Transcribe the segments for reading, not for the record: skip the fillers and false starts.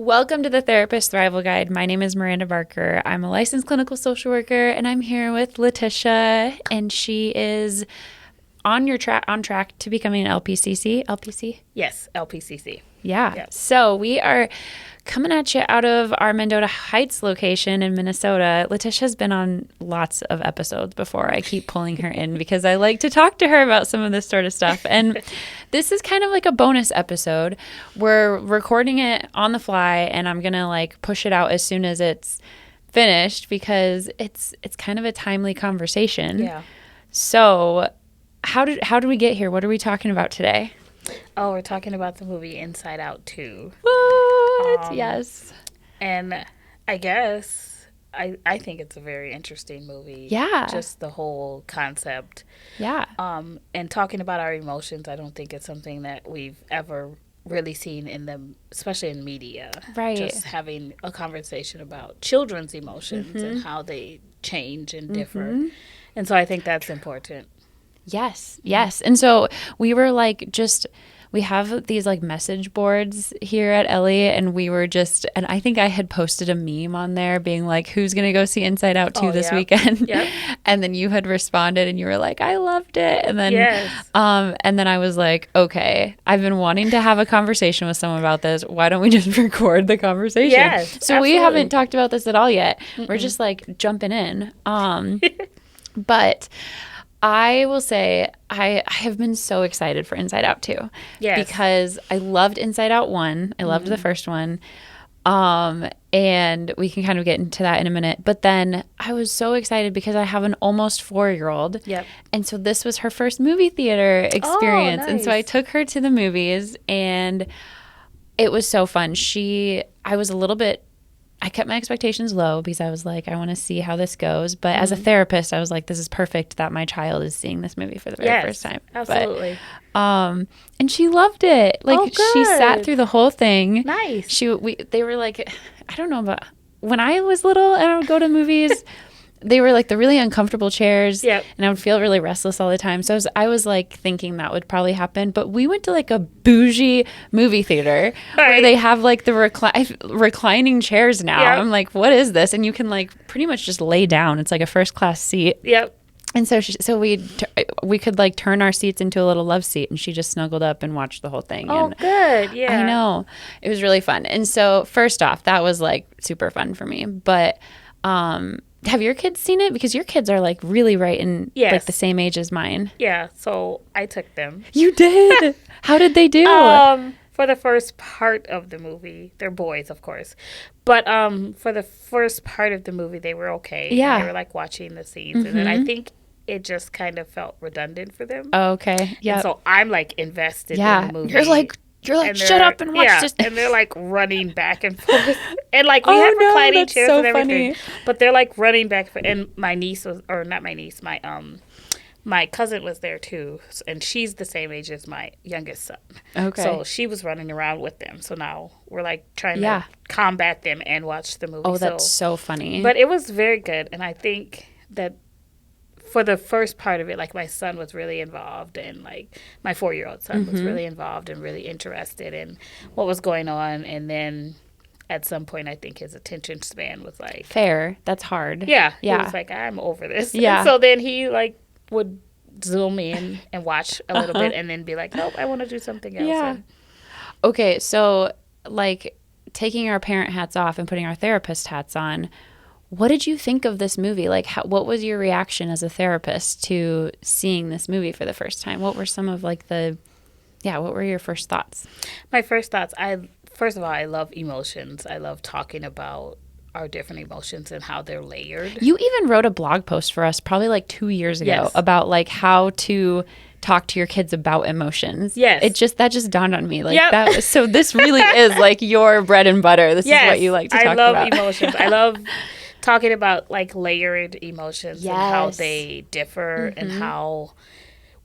Welcome to the Therapist Thrival Guide. My name is Miranda Barker. I'm a licensed clinical social worker, and I'm here with Letisha, and she is on track to becoming an LPCC. Yes, LPCC. Yeah. Yep. So we are coming at you out of our Mendota Heights location in Minnesota. Letisha's been on lots of episodes before. I keep pulling her in because I like to talk to her about some of this sort of stuff. And this is kind of like a bonus episode. We're recording it on the fly, and I'm going to push it out as soon as it's finished because it's kind of a timely conversation. Yeah. So how did we get here? What are we talking about today? Oh, we're talking about the movie Inside Out 2. What? Yes. And I guess I think it's a very interesting movie. Yeah. Just the whole concept. Yeah. And talking about our emotions, I don't think it's something that we've ever really seen in them, especially in media. Right. Just having a conversation about children's emotions and how they change and differ. And so I think that's important. Yes. And so we were we have these message boards here at Ellie, and we were and I think I had posted a meme on there being like, who's going to go see Inside Out 2 this weekend? Yep. And then you had responded and you were like, I loved it. And then, yes. And then I was like, okay, I've been wanting to have a conversation with someone about this. Why don't we just record the conversation? Yes, so absolutely. We haven't talked about this at all yet. We're just jumping in. But I will say I have been so excited for Inside Out 2. Yes. Because I loved Inside Out 1. I loved the first one. And we can kind of get into that in a minute. But then I was so excited because I have an almost 4-year-old. Yep. And so this was her first movie theater experience. Oh, nice. And so I took her to the movies, and it was so fun. I kept my expectations low because I was like, I want to see how this goes. But as a therapist, I was like, this is perfect that my child is seeing this movie for the very first time. Absolutely. But, and she loved it. She sat through the whole thing. Nice. They were like, I don't know, but when I was little and I would go to movies, they were the really uncomfortable chairs. Yep. And I would feel really restless all the time. So I was thinking that would probably happen. But we went to a bougie movie theater where they have the reclining chairs now. Yep. I'm like, what is this? And you can pretty much just lay down. It's like a first class seat. Yep. And so we could turn our seats into a little love seat, and she just snuggled up and watched the whole thing. Oh, and good. Yeah. I know. It was really fun. And so first off, that was super fun for me. But have your kids seen it? Because your kids are really right in the same age as mine. Yeah, so I took them. You did? How did they do? For the first part of the movie, they're boys, of course. But for the first part of the movie, they were okay. Yeah. They were watching the scenes. And then I think it just kind of felt redundant for them. Oh, okay. Yeah. So I'm invested in the movie. You're like, shut up and watch this. And they're running back and forth. And we have reclining chairs and everything. Funny. But they're running back. And my niece was, or not my niece, my cousin was there too. And she's the same age as my youngest son. Okay. So she was running around with them. So now we're trying to combat them and watch the movie. Oh, that's so funny. But it was very good. And I think that for the first part of it, my son was really involved, and my 4-year-old son was really involved and really interested in what was going on. And then at some point, I think his attention span was fair. That's hard. Yeah. Yeah. He was I'm over this. Yeah. And so then he would zoom in and watch a little bit and then be nope, I want to do something else. Yeah. Okay. So taking our parent hats off and putting our therapist hats on, what did you think of this movie? What was your reaction as a therapist to seeing this movie for the first time? What were some of what were your first thoughts? My first thoughts, first of all, I love emotions. I love talking about our different emotions and how they're layered. You even wrote a blog post for us probably 2 years ago about how to talk to your kids about emotions. Yes. That just dawned on me. So this really is your bread and butter. This is what you like to talk about. I love emotions. I love talking about layered emotions and how they differ and how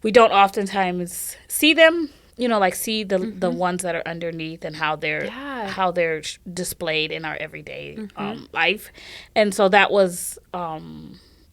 we don't oftentimes see them, see the ones that are underneath and how they're displayed in our everyday life. And so that was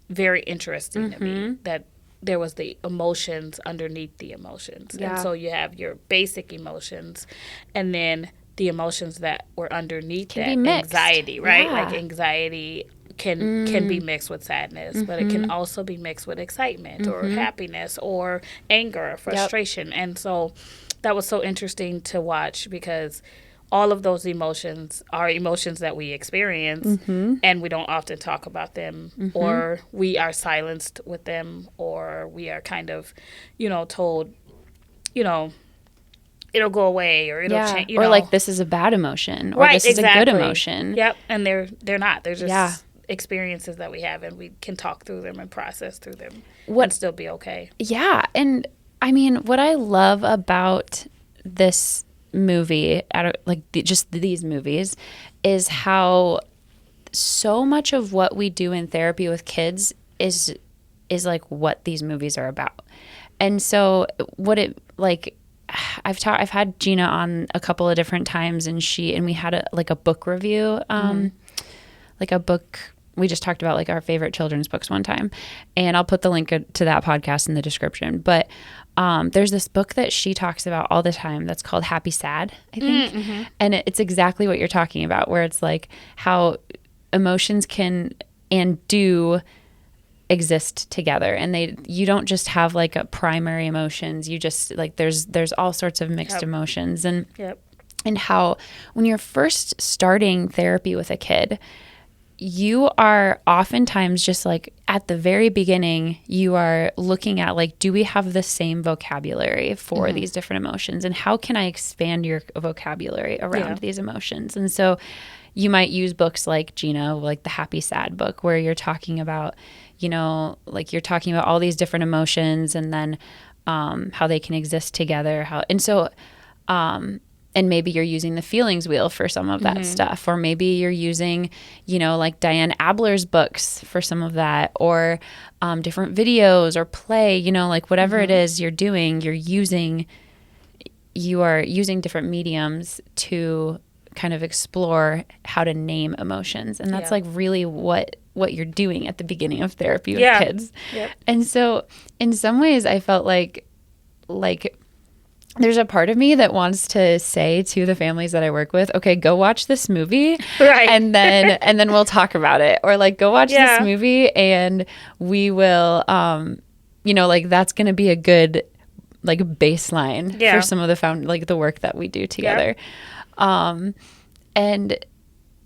very interesting to me, that there was the emotions underneath the emotions. Yeah. And so you have your basic emotions, and then the emotions that were underneath Can that be mixed. anxiety, right? Yeah. Like anxiety can be mixed with sadness, but it can also be mixed with excitement or happiness or anger or frustration. And so that was so interesting to watch, because all of those emotions are emotions that we experience, and we don't often talk about them, or we are silenced with them, or we are kind of, told, it'll go away, or it'll change. Or like, this is a bad emotion, or this is a good emotion. Yep, and they're not. They're just experiences that we have, and we can talk through them and process through them and still be okay. Yeah, and I mean, what I love about this movie, just these movies, is how so much of what we do in therapy with kids is like what these movies are about. And so I've had Gina on a couple of different times, and we had a book review, like a book. We just talked about like our favorite children's books one time, and I'll put the link to that podcast in the description. But there's this book that she talks about all the time that's called Happy Sad, I think. And it's exactly what you're talking about, where it's like how emotions can and do exist together, and you don't just have like a primary emotions. You just like there's all sorts of mixed emotions, and how when you're first starting therapy with a kid, you are oftentimes just like at the very beginning, you are looking at like, do we have the same vocabulary for these different emotions? And how can I expand your vocabulary around these emotions? And so you might use books like Gina, like the Happy Sad book, where you're talking about, like you're talking about all these different emotions, and then how they can exist together. And maybe you're using the feelings wheel for some of that stuff, or maybe you're using, like Diane Abler's books for some of that, or different videos or play, like whatever it is you're doing, you are using different mediums to kind of explore how to name emotions. And that's like really what you're doing at the beginning of therapy with kids. And so in some ways I felt like there's a part of me that wants to say to the families that I work with, okay, go watch this movie, and then we'll talk about it, or like go watch this movie and we will, like that's going to be a good like baseline for some of the work that we do together. And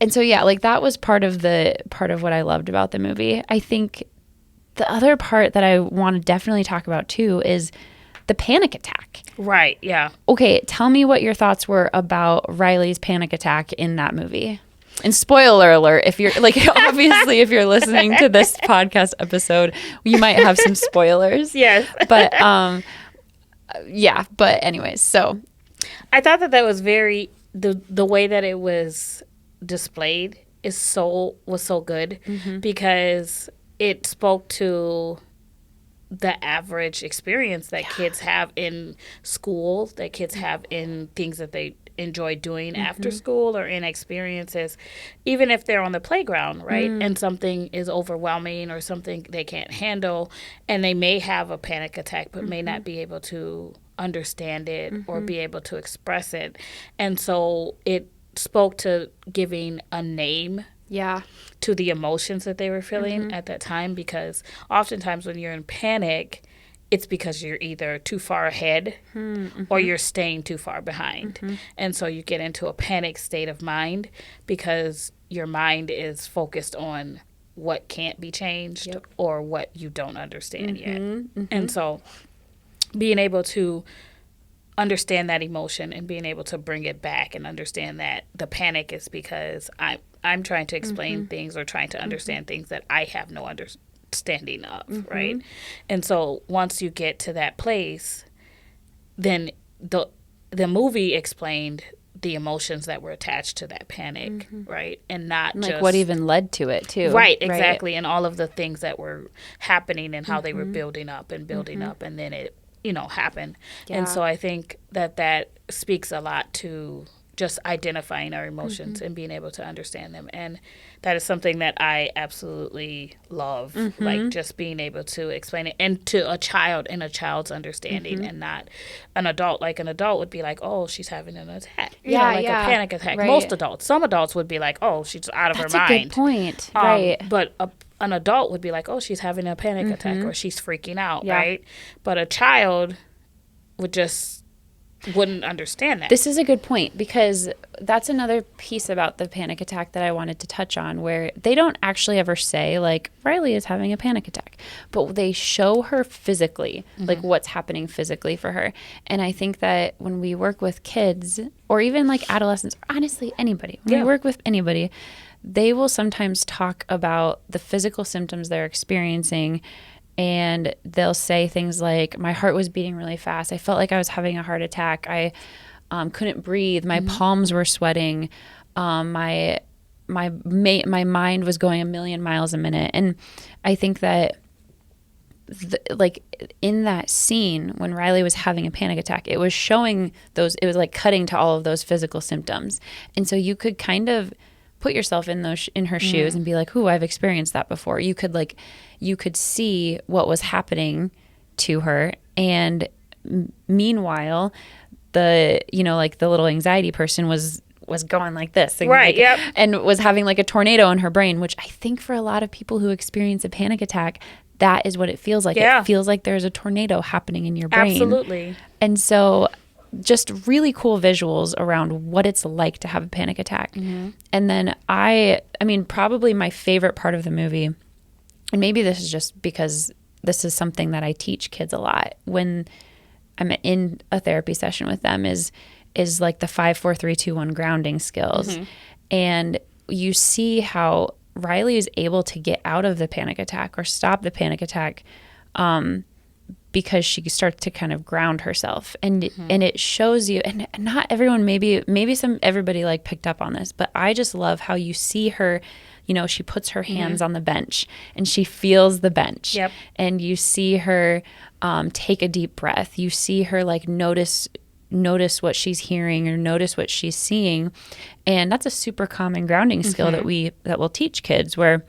so like that was part of what I loved about the movie. I think the other part that I want to definitely talk about too is the panic attack. Right, yeah. Okay, tell me what your thoughts were about Riley's panic attack in that movie. And spoiler alert, if you're like, obviously, if you're listening to this podcast episode, you might have some spoilers. Yes. But, but anyways, so. I thought that was very, the way that it was displayed was so good, because it spoke to the average experience that kids have in school, that kids have in things that they enjoy doing after school, or in experiences, even if they're on the playground, right? And something is overwhelming or something they can't handle, and they may have a panic attack but may not be able to understand it or be able to express it. And so it spoke to giving a name to the emotions that they were feeling at that time, because oftentimes when you're in panic, it's because you're either too far ahead or you're staying too far behind. And so you get into a panic state of mind because your mind is focused on what can't be changed or what you don't understand yet. And so being able to understand that emotion and being able to bring it back and understand that the panic is because I'm trying to explain things or trying to understand things that I have no understanding of, right? And so once you get to that place, then the movie explained the emotions that were attached to that panic, right? And not like just what even led to it too. Right, exactly. And all of the things that were happening and how they were building up, and then it happened. And so I think that speaks a lot to just identifying our emotions and being able to understand them. And that is something that I absolutely love, like just being able to explain it and to a child and a child's understanding and not an adult. Like an adult would be like, oh, she's having an attack. You know, like a panic attack. Right. Most adults. Some adults would be like, oh, she's out of her mind. That's a good point. Right. But an adult would be like, oh, she's having a panic attack or she's freaking out, right? But a child wouldn't understand that. This is a good point, because that's another piece about the panic attack that I wanted to touch on, where they don't actually ever say, like, Riley is having a panic attack, but they show her physically, like what's happening physically for her. And I think that when we work with kids, or even like adolescents, or honestly anybody, when we work with anybody, they will sometimes talk about the physical symptoms they're experiencing. And they'll say things like, my heart was beating really fast. I felt like I was having a heart attack. I couldn't breathe. My palms were sweating. My mind was going a million miles a minute. And I think that like in that scene when Riley was having a panic attack, it was showing those, it was like cutting to all of those physical symptoms. And so you could kind of put yourself in her shoes and be like, "Ooh, I've experienced that before." You could see what was happening to her, and meanwhile, the little anxiety person was going like this, and right? And was having like a tornado in her brain, which I think for a lot of people who experience a panic attack, that is what it feels like. It feels like there's a tornado happening in your brain. Absolutely. And so, just really cool visuals around what it's like to have a panic attack. And then I mean, probably my favorite part of the movie, and maybe this is just because this is something that I teach kids a lot when I'm in a therapy session with them, is like the 5, 4, 3, 2, 1 grounding skills. And you see how Riley is able to get out of the panic attack or stop the panic attack because she starts to kind of ground herself, and it shows you, and not everyone, maybe everybody like picked up on this, but I just love how you see her, she puts her hands on the bench and she feels the bench, and you see her take a deep breath. You see her like notice what she's hearing or notice what she's seeing, and that's a super common grounding skill that we'll teach kids, where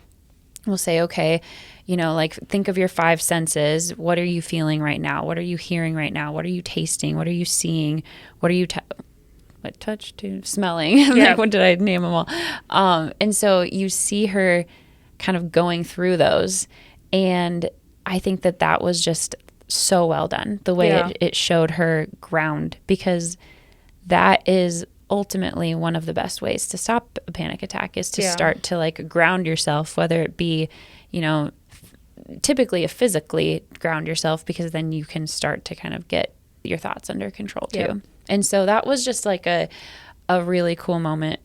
we'll say, okay, like think of your 5 senses. What are you feeling right now? What are you hearing right now? What are you tasting? What are you seeing? What are you touch to smelling? Like, what did I name them all? And so you see her kind of going through those. And I think that was just so well done, the way it showed her ground, because that is ultimately one of the best ways to stop a panic attack, is to start to like ground yourself, whether it be, typically physically ground yourself, because then you can start to kind of get your thoughts under control too. And so that was just like a really cool moment.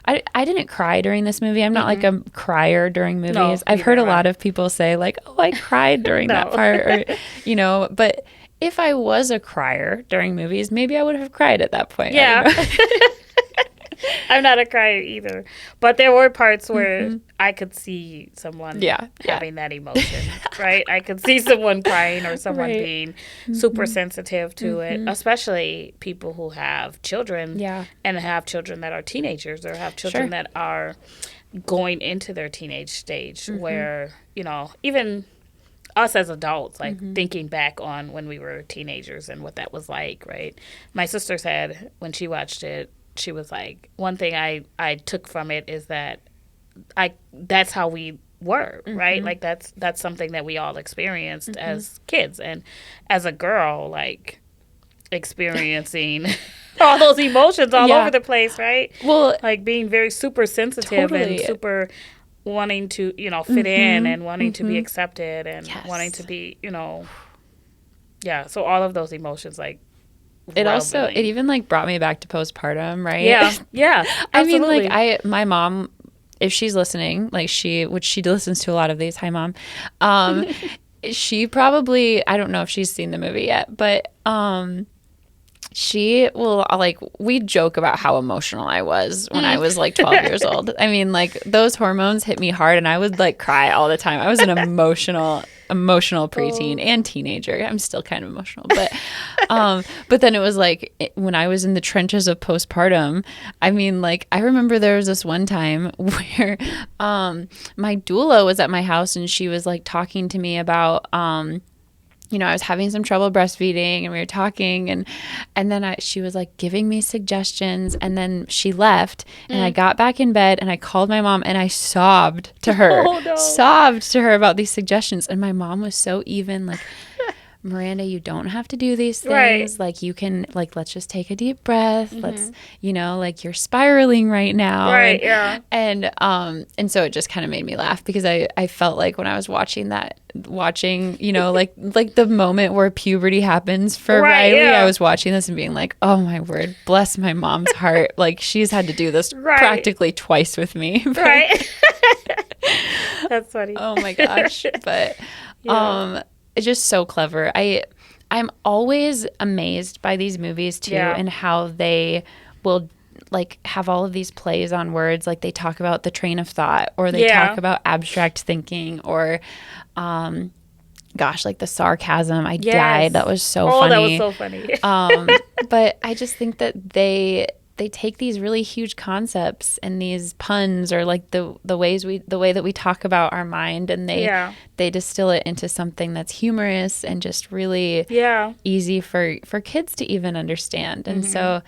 I didn't cry during this movie. I'm not like a crier during movies. No, I've heard a lot of people say like, oh, I cried during that part, or, but if I was a crier during movies, maybe I would have cried at that point. I'm not a crier either. But there were parts where I could see someone having that emotion, right? I could see someone crying or someone being super sensitive to it, especially people who have children and have children that are teenagers, or have children that are going into their teenage stage, where, even us as adults, like thinking back on when we were teenagers and what that was like, right? My sister said when she watched it, she was like, one thing I took from it is that that's how we were, right? Like that's something that we all experienced as kids, and as a girl, like experiencing all those emotions all over the place, right? Well, like being very super sensitive and super wanting to, fit in, and wanting to be accepted, and wanting to be, so all of those emotions, like, it even like brought me back to postpartum, right? Yeah. I mean, like my mom, if she's listening, like she listens to a lot of these. Hi, Mom. She probably, I don't know if she's seen the movie yet, but she will, like, we joke about how emotional I was when I was like 12 years old. I mean, like those hormones hit me hard, and I would like cry all the time. I was an emotional emotional preteen and teenager. I'm still kind of emotional, but then it was like when I was in the trenches of postpartum, I mean, like I remember there was this one time where my doula was at my house and she was like talking to me about I was having some trouble breastfeeding and we were talking and then she was like giving me suggestions and then she left and I got back in bed and I called my mom and I sobbed to her, about these suggestions. And my mom was so even like, Miranda, you don't have to do these things. Right. Like you can, like, let's just take a deep breath. Let's, like you're spiraling right now. Right. And so it just kind of made me laugh because I felt like when I was watching, like the moment where puberty happens for Riley, I was watching this and being like, oh my word, bless my mom's heart. Like she's had to do this practically twice with me. Right. That's funny. Oh my gosh. But, it's just so clever. I'm always amazed by these movies too and how they will like have all of these plays on words. Like they talk about the train of thought or they talk about abstract thinking or like the sarcasm. I died. That was so funny. That was so funny. But I just think that they take these really huge concepts and these puns or like the way that we talk about our mind and they distill it into something that's humorous and just really easy for kids to even understand. And so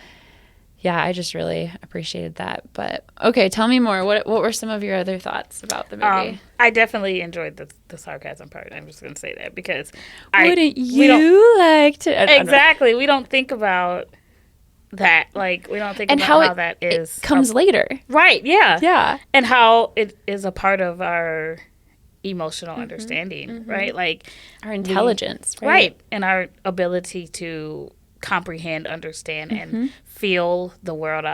I just really appreciated that. But okay, tell me more. What were some of your other thoughts about the movie? I definitely enjoyed the sarcasm part. I'm just going to say that because wouldn't you like to exactly. We don't think about that, like we don't think about how that is comes later, right? And how it is a part of our emotional understanding, right? Like our intelligence, right? And our ability to comprehend, understand, and feel the world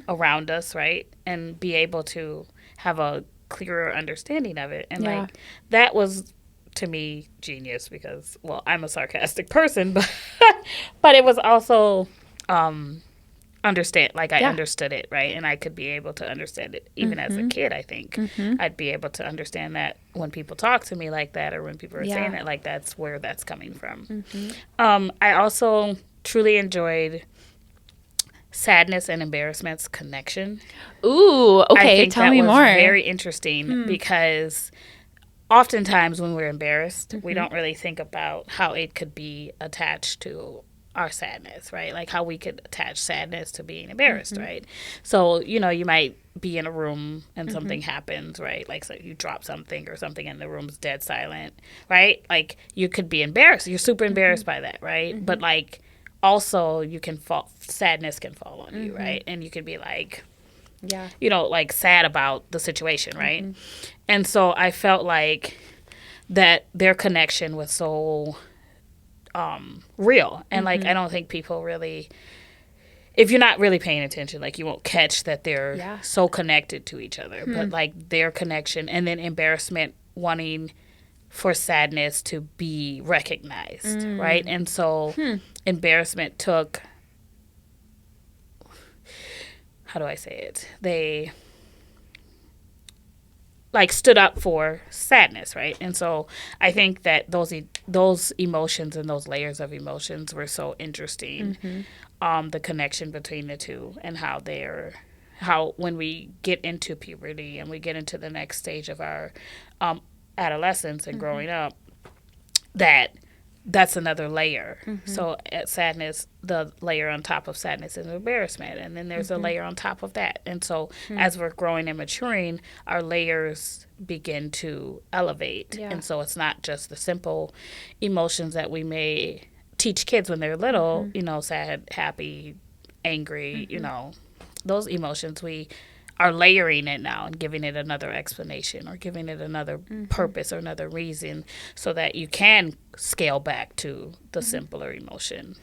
around us, right? And be able to have a clearer understanding of it. And like that was, to me, genius because, well, I'm a sarcastic person, but it was also understand, like I understood it, right? And I could be able to understand it even as a kid. I think I'd be able to understand that when people talk to me like that or when people are saying that, like that's where that's coming from. I also truly enjoyed sadness and embarrassment's connection. Ooh, okay, I think tell me more. Very interesting because oftentimes when we're embarrassed, we don't really think about how it could be attached to our sadness, right? Like how we could attach sadness to being embarrassed, right? So, you might be in a room and something happens, right? Like so you drop something or something and the room's dead silent, right? Like you could be embarrassed. You're super embarrassed by that, right? But like also sadness can fall on you, right? And you could be like, like sad about the situation, right? And so I felt like that their connection was so real. And like I don't think people really, if you're not really paying attention, like you won't catch that they're so connected to each other. But like their connection and then embarrassment wanting for sadness to be recognized, right? And so embarrassment took, how do I say it? They like stood up for sadness, right? And so I think that those emotions and those layers of emotions were so interesting. The connection between the two and how when we get into puberty and we get into the next stage of our adolescence and growing up, that's another layer. So at sadness, the layer on top of sadness is embarrassment, and then there's a layer on top of that. And so as we're growing and maturing, our layers begin to elevate. And so it's not just the simple emotions that we may teach kids when they're little, sad, happy, angry, those emotions, we are layering it now and giving it another explanation or giving it another purpose or another reason so that you can scale back to the simpler emotion.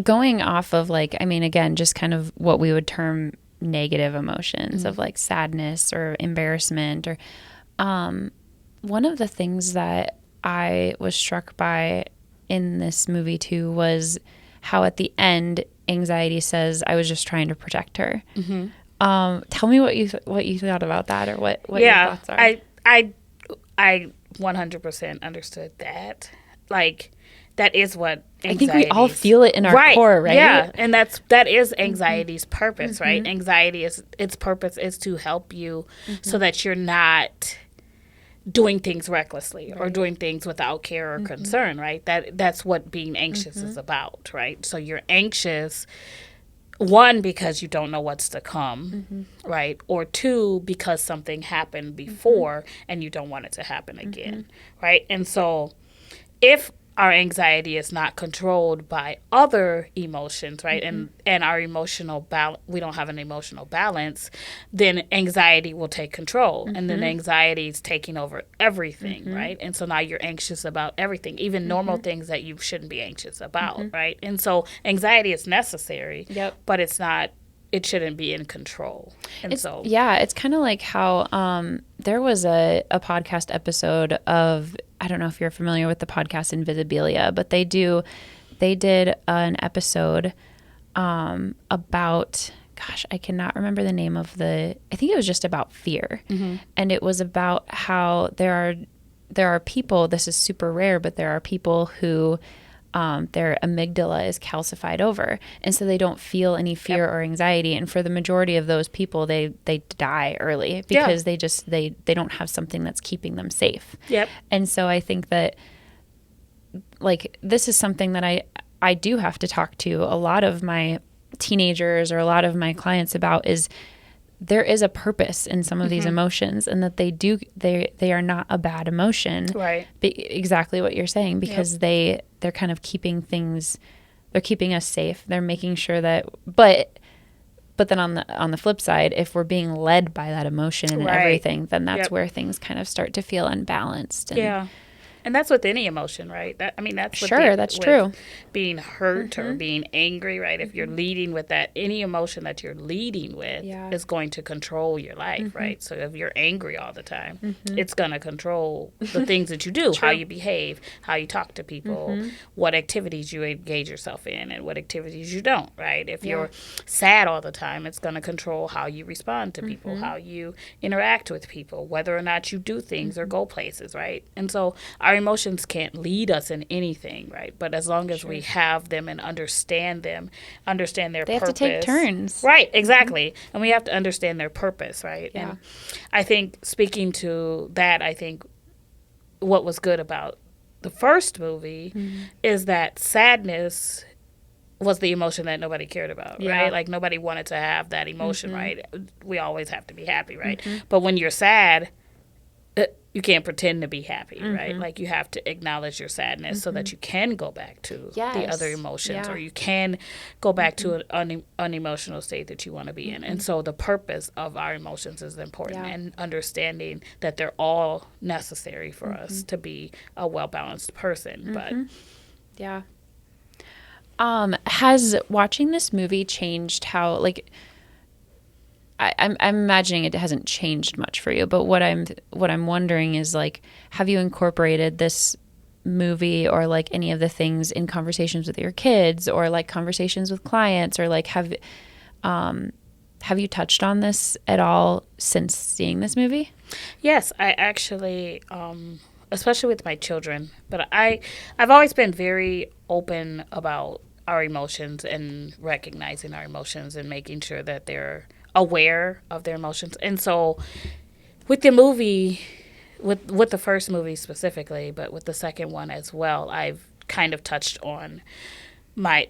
Going off of like, I mean, again, just kind of what we would term negative emotions of like sadness or embarrassment or one of the things that I was struck by in this movie too was how at the end anxiety says, I was just trying to protect her. Tell me what you thought about that or what your thoughts are. I 100% understood that. Like, that is what anxiety, I think we all feel it in our core, right? Yeah, and that is anxiety's purpose, right? Anxiety its purpose is to help you so that you're not doing things recklessly or doing things without care or concern, right? That's what being anxious is about, right? So you're anxious, one, because you don't know what's to come, right? Or two, because something happened before and you don't want it to happen again, right? And so if our anxiety is not controlled by other emotions, right? And our emotional balance, we don't have an emotional balance, then anxiety will take control. And then anxiety is taking over everything, right? And so now you're anxious about everything, even normal things that you shouldn't be anxious about, right? And so anxiety is necessary, but it shouldn't be in control. And it's kind of like how there was a podcast episode of, I don't know if you're familiar with the podcast Invisibilia, but they did an episode about, gosh, I cannot remember the name of I think it was just about fear. And it was about how there are people, this is super rare, but there are people who their amygdala is calcified over, and so they don't feel any fear or anxiety. And for the majority of those people, they die early because they don't have something that's keeping them safe. And so I think that, like, this is something that I do have to talk to a lot of my teenagers or a lot of my clients about, is there is a purpose in some of these emotions, and that they are not a bad emotion. Right. Exactly what you're saying, because they're kind of keeping us safe. They're making sure that, but then on the flip side, if we're being led by that emotion and everything, then that's where things kind of start to feel unbalanced. And, and that's with any emotion, right? That's true. Being hurt or being angry, right? If you're leading with that, any emotion that you're leading with is going to control your life, right? So if you're angry all the time, it's going to control the things that you do, how you behave, how you talk to people, what activities you engage yourself in, and what activities you don't, right? If you're sad all the time, it's going to control how you respond to people, how you interact with people, whether or not you do things or go places, right? And so our emotions can't lead us in anything, right? But as long as we have them and understand their purpose. They have to take turns. Right, exactly. And we have to understand their purpose, right? And I think, speaking to that, I think what was good about the first movie is that sadness was the emotion that nobody cared about, right? Like, nobody wanted to have that emotion, right? We always have to be happy, right? But when you're sad, you can't pretend to be happy, right? Like, you have to acknowledge your sadness so that you can go back to the other emotions, or you can go back to an unemotional state that you want to be in. And so the purpose of our emotions is important, and understanding that they're all necessary for us to be a well-balanced person. But has watching this movie changed how, like, I'm imagining it hasn't changed much for you, but what I'm wondering is, like, have you incorporated this movie or, like, any of the things in conversations with your kids, or, like, conversations with clients, or, like, have you touched on this at all since seeing this movie? Yes, I actually, especially with my children, but I've always been very open about our emotions and recognizing our emotions and making sure that they're aware of their emotions. And so with the movie, with the first movie specifically, but with the second one as well, I've kind of touched on my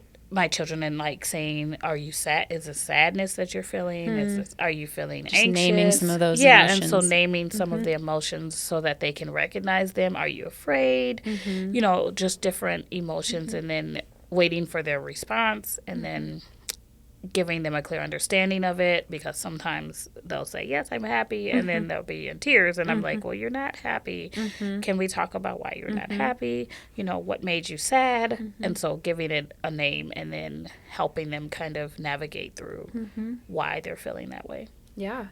children and, like, saying, are you sad? Is it sadness that you're feeling? Are you feeling just anxious? Naming some of those emotions. And so naming some of the emotions so that they can recognize them. Are you afraid? You know, just different emotions, and then waiting for their response, and then giving them a clear understanding of it, because sometimes they'll say, yes, I'm happy, and then they'll be in tears, and I'm like, well, you're not happy. Can we talk about why you're not happy? You know, what made you sad? And so giving it a name, and then helping them kind of navigate through why they're feeling that way. Yeah.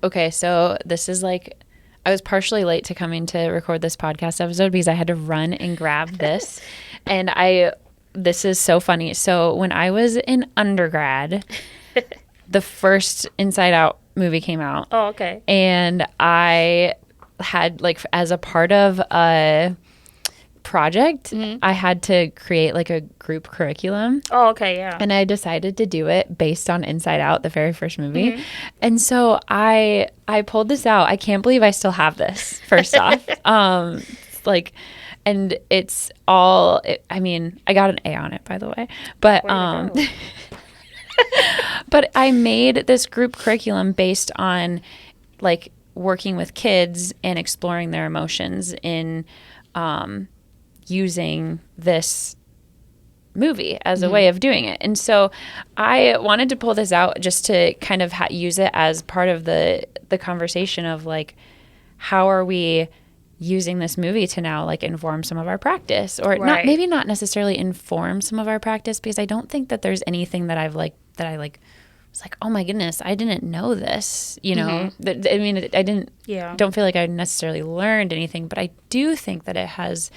Okay, so this is, like, I was partially late to coming to record this podcast episode because I had to run and grab this. And this is so funny. So when I was in undergrad, the first Inside Out movie came out. Oh, okay. And I had like as a part of a project, I had to create like a group curriculum. Oh, okay, yeah. And I decided to do it based on Inside Out, the very first movie. And so I pulled this out. I can't believe I still have this, first off. It's like, and it's all, I mean, I got an A on it, by the way. But but I made this group curriculum based on like working with kids and exploring their emotions in using this movie as a way of doing it. And so I wanted to pull this out just to kind of use it as part of the conversation of like, how are we using this movie to now like inform some of our practice, or not, maybe not necessarily inform some of our practice, because I don't think that there's anything that I was like, oh my goodness, I didn't know this, you know. I mean, I don't feel like I necessarily learned anything, but I do think that it has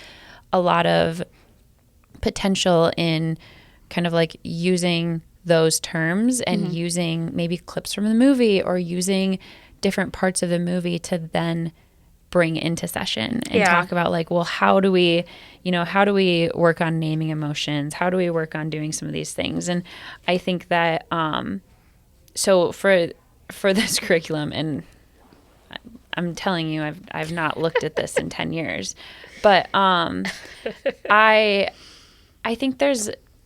a lot of potential in kind of like using those terms and using maybe clips from the movie or using different parts of the movie to then bring into session and talk about like, well, how do we work on naming emotions? How do we work on doing some of these things? And I think that, so for this curriculum, and I'm telling you, I've not looked at this in 10 years, but, I think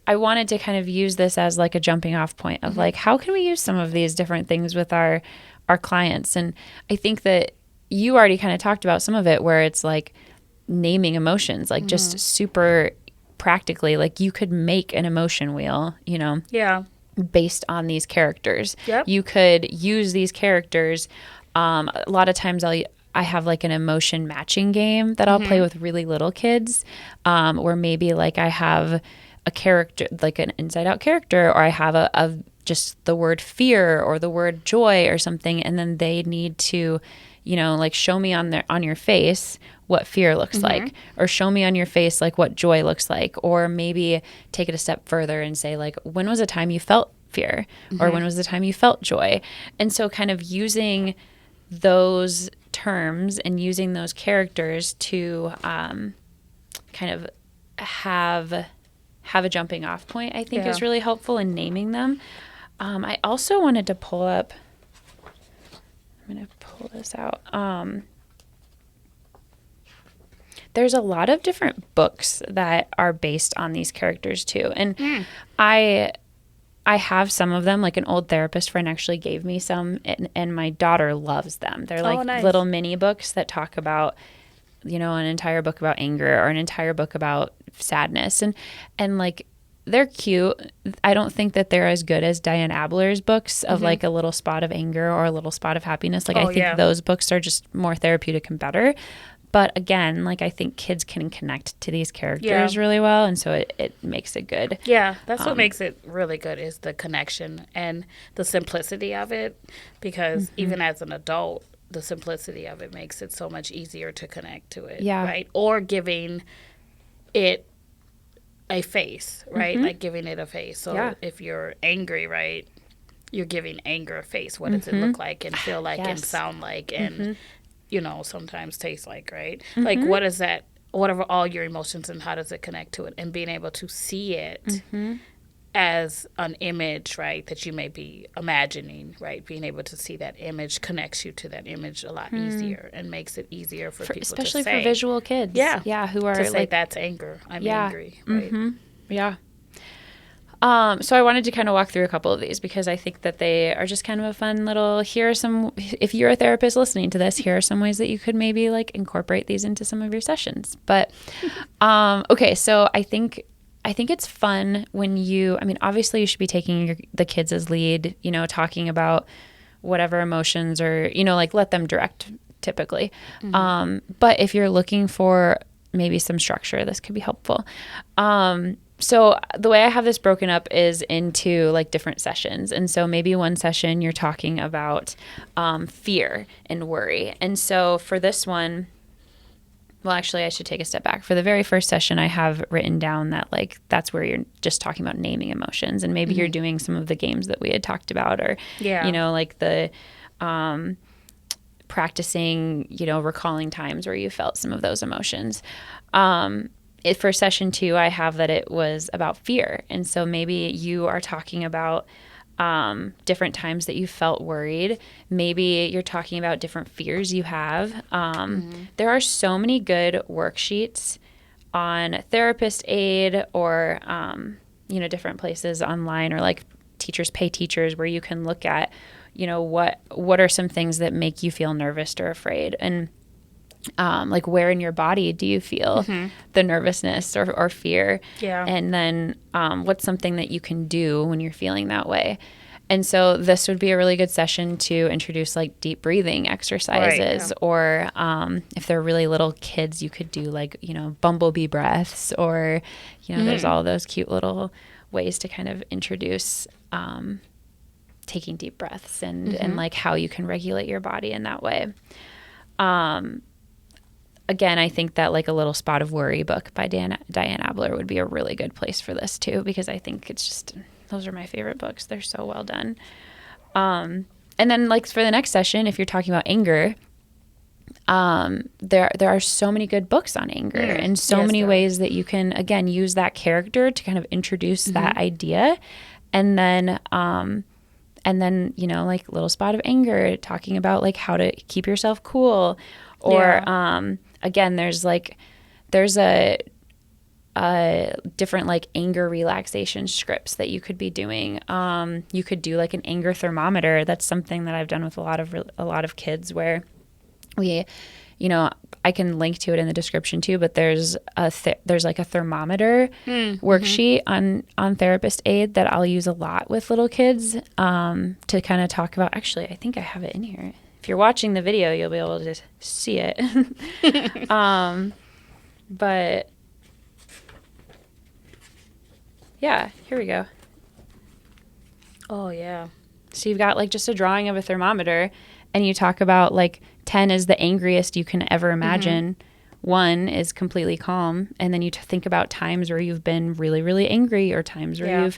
I wanted to kind of use this as like a jumping off point of like, how can we use some of these different things with our clients? And I think that you already kind of talked about some of it, where it's like naming emotions, like just super practically, like you could make an emotion wheel, you know, based on these characters. You could use these characters. A lot of times I have like an emotion matching game that I'll play with really little kids, where maybe like I have a character, like an Inside Out character, or I have a just the word fear or the word joy or something, and then they need to, you know, like show me on your face what fear looks like, or show me on your face like what joy looks like, or maybe take it a step further and say like, when was a time you felt fear, or when was the time you felt joy? And so kind of using those terms and using those characters to kind of have a jumping off point, I think is really helpful in naming them. I also wanted to pull up, I'm going to pull this out. There's a lot of different books that are based on these characters too. And I have some of them, like an old therapist friend actually gave me some, and my daughter loves them. They're like little mini books that talk about, you know, an entire book about anger or an entire book about sadness. And like, they're cute. I don't think that they're as good as Diane Abler's books of like a little spot of anger or a little spot of happiness. Like I think those books are just more therapeutic and better. But again, like I think kids can connect to these characters really well, and so it makes it good. Yeah, that's what makes it really good, is the connection and the simplicity of it, because even as an adult, the simplicity of it makes it so much easier to connect to it, right? Or giving it a face, right? Like giving it a face. So if you're angry, right, you're giving anger a face. What does it look like and feel like and sound like and, you know, sometimes taste like, right? Like, what is that? What are all your emotions and how does it connect to it? And being able to see it as an image, right, that you may be imagining, right? Being able to see that image connects you to that image a lot easier and makes it easier for people especially to say. for visual kids. Yeah, who are to say like, that's anger. I'm angry, right? Yeah. So I wanted to kind of walk through a couple of these because I think that they are just kind of a fun little, here are some, if you're a therapist listening to this, here are some ways that you could maybe like incorporate these into some of your sessions. But, okay. So I think it's fun when obviously you should be taking the kids as lead, you know, talking about whatever emotions or, you know, like let them direct typically. But if you're looking for maybe some structure, this could be helpful. So the way I have this broken up is into like different sessions. And so maybe one session you're talking about fear and worry. And so for this one, well, actually, I should take a step back. For the very first session, I have written down that like that's where you're just talking about naming emotions, and maybe you're doing some of the games that we had talked about, or you know, like the practicing, recalling times where you felt some of those emotions. For session 2, I have that it was about fear. And so maybe you are talking about different times that you felt worried. Maybe you're talking about different fears you have. There are so many good worksheets on Therapist Aid or, different places online, or like Teachers Pay Teachers, where you can look at, what are some things that make you feel nervous or afraid, and like where in your body do you feel the nervousness or fear? Yeah. And then what's something that you can do when you're feeling that way? And so this would be a really good session to introduce like deep breathing exercises, or if they're really little kids, you could do like, bumblebee breaths, or, there's all those cute little ways to kind of introduce taking deep breaths and like how you can regulate your body in that way. Again, I think that like A Little Spot of Worry book by Diane Abler would be a really good place for this too, because I think it's just, those are my favorite books. They're so well done. And then like for the next session, if you're talking about anger, there are so many good books on anger and so many ways that you can, again, use that character to kind of introduce that idea. And then, like Little Spot of Anger, talking about like how to keep yourself cool, or, again, there's a different like anger relaxation scripts that you could be doing. You could do like an anger thermometer. That's something that I've done with a lot of kids, where we, I can link to it in the description too, but there's like a thermometer worksheet on Therapist Aid that I'll use a lot with little kids, to kind of talk about. Actually, I think I have it in here. If you're watching the video, you'll be able to see it. But yeah, here we go. Oh, yeah. So you've got like just a drawing of a thermometer, and you talk about like 10 is the angriest you can ever imagine. 1 is completely calm. And then you think about times where you've been really, really angry, or times where you've,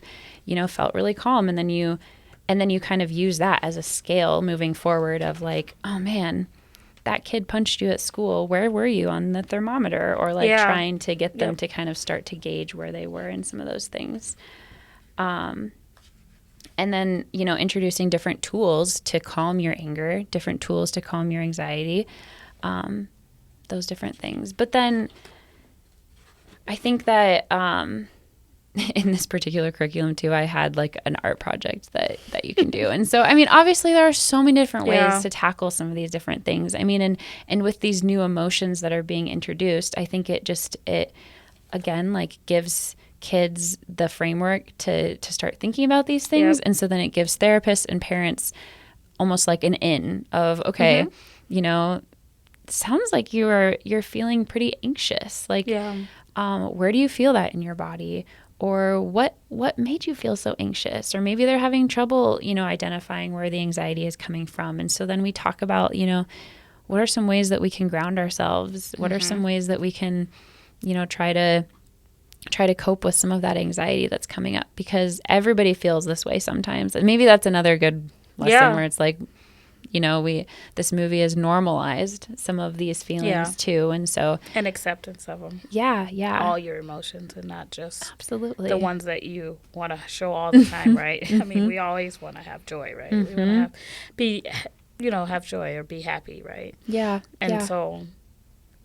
felt really calm. And then you kind of use that as a scale moving forward of like, oh man, that kid punched you at school. Where were you on the thermometer? Or like trying to get them to kind of start to gauge where they were in some of those things. And then, introducing different tools to calm your anger, different tools to calm your anxiety, those different things. But then I think that in this particular curriculum too, I had like an art project that you can do. And so, I mean, obviously there are so many different ways to tackle some of these different things. I mean, and with these new emotions that are being introduced, I think it again, like gives kids the framework to start thinking about these things. And so then it gives therapists and parents almost like an in of, okay, sounds like you're feeling pretty anxious. Like, where do you feel that in your body? Or what made you feel so anxious? Or maybe they're having trouble, identifying where the anxiety is coming from. And so then we talk about, what are some ways that we can ground ourselves? What are some ways that we can, try to cope with some of that anxiety that's coming up? Because everybody feels this way sometimes. And maybe that's another good lesson where it's like, this movie has normalized some of these feelings too. And so. And acceptance of them. Yeah. All your emotions, and not just absolutely the ones that you want to show all the time, right? I mean, we always want to have joy, right? We want to have joy or be happy, right? Yeah. And so,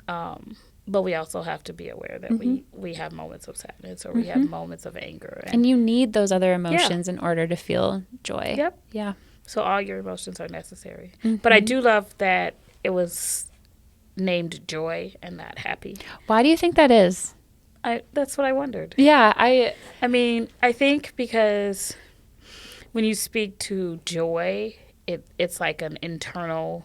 but we also have to be aware that we have moments of sadness, or we have moments of anger. And you need those other emotions in order to feel joy. Yep. Yeah. So all your emotions are necessary. But I do love that it was named joy and not happy. Why do you think that is? That's what I wondered. Yeah. I mean, I think because when you speak to joy, it's like an internal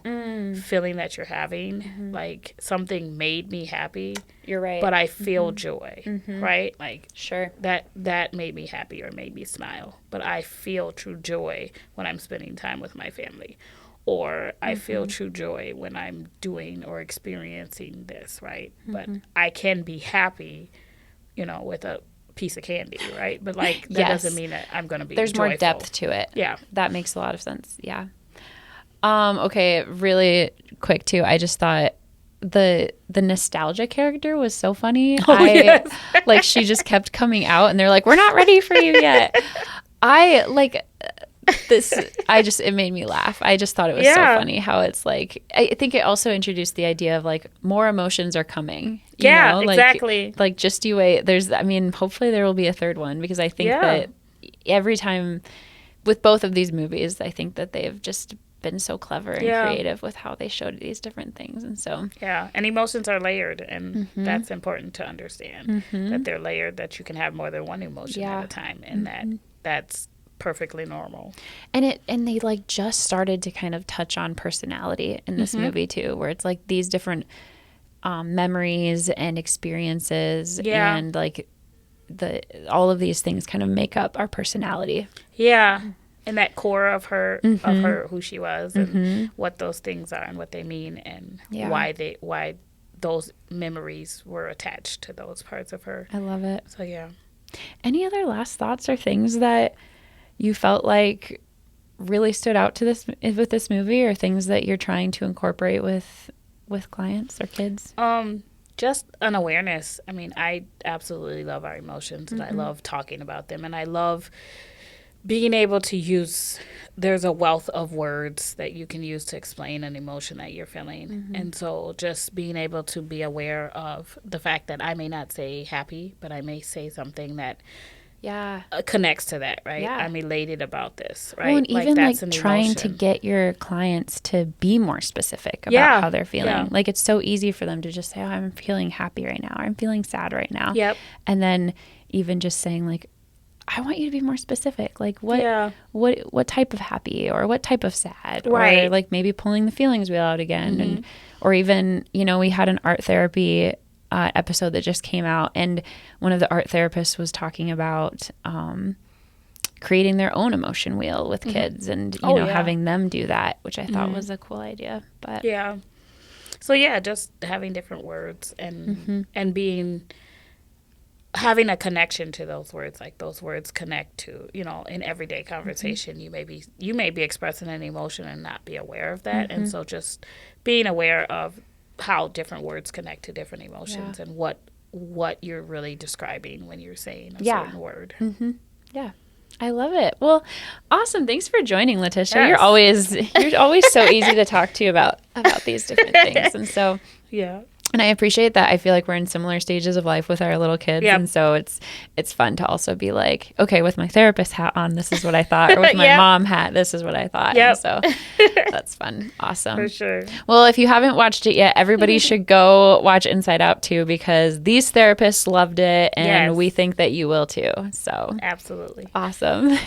feeling that you're having. Like, something made me happy. You're right. But I feel joy, right? Like, sure, that made me happy or made me smile. But I feel true joy when I'm spending time with my family. Or I feel true joy when I'm doing or experiencing this, right? But I can be happy, with a piece of candy, right? But like, that doesn't mean that I'm going to be There's joyful. more depth to it. Yeah. That makes a lot of sense. Yeah. Okay, really quick too. I just thought the nostalgia character was so funny. Yes. Like she just kept coming out and they're like, we're not ready for you yet. I like this. It made me laugh. I just thought it was so funny how it's like, I think it also introduced the idea of like more emotions are coming. You know? Exactly. Like just you wait. Hopefully there will be a third one because I think that every time with both of these movies, I think that they've just been so clever and creative with how they showed these different things. And so and emotions are layered, and that's important to understand that they're layered, that you can have more than one emotion at a time, and that's perfectly normal. And they like just started to kind of touch on personality in this movie too, where it's like these different memories and experiences and like all of these things kind of make up our personality. And that core of her, who she was, and what those things are, and what they mean, and why those memories were attached to those parts of her. I love it. So Any other last thoughts or things that you felt like really stood out with this movie, or things that you're trying to incorporate with clients or kids? Just an awareness. I mean, I absolutely love our emotions, and I love talking about them, and I love being able to use, there's a wealth of words that you can use to explain an emotion that you're feeling. And so just being able to be aware of the fact that I may not say happy, but I may say something that connects to that, right? I'm elated about this, right? Well, and even like trying emotion. to get your clients to be more specific about how they're feeling. Like it's so easy for them to just say, oh, I'm feeling happy right now, or I'm feeling sad right now. And then even just saying like, I want you to be more specific. Like what type of happy, or what type of sad, or like maybe pulling the feelings wheel out again. And, or even, we had an art therapy episode that just came out, and one of the art therapists was talking about creating their own emotion wheel with kids, and having them do that, which I thought was a cool idea. But so just having different words and having a connection to those words, like those words connect to, in everyday conversation, you may be expressing an emotion and not be aware of that. And so just being aware of how different words connect to different emotions, and what you're really describing when you're saying a certain word. I love it. Well, awesome. Thanks for joining, Letisha. You're always so easy to talk to about these different things. And so and I appreciate that. I feel like we're in similar stages of life with our little kids. And so it's fun to also be like, okay, with my therapist hat on, this is what I thought. Or with my mom hat, this is what I thought. And so that's fun. Awesome. For sure. Well, if you haven't watched it yet, everybody should go watch Inside Out too, because these therapists loved it, and we think that you will too. So absolutely. Awesome.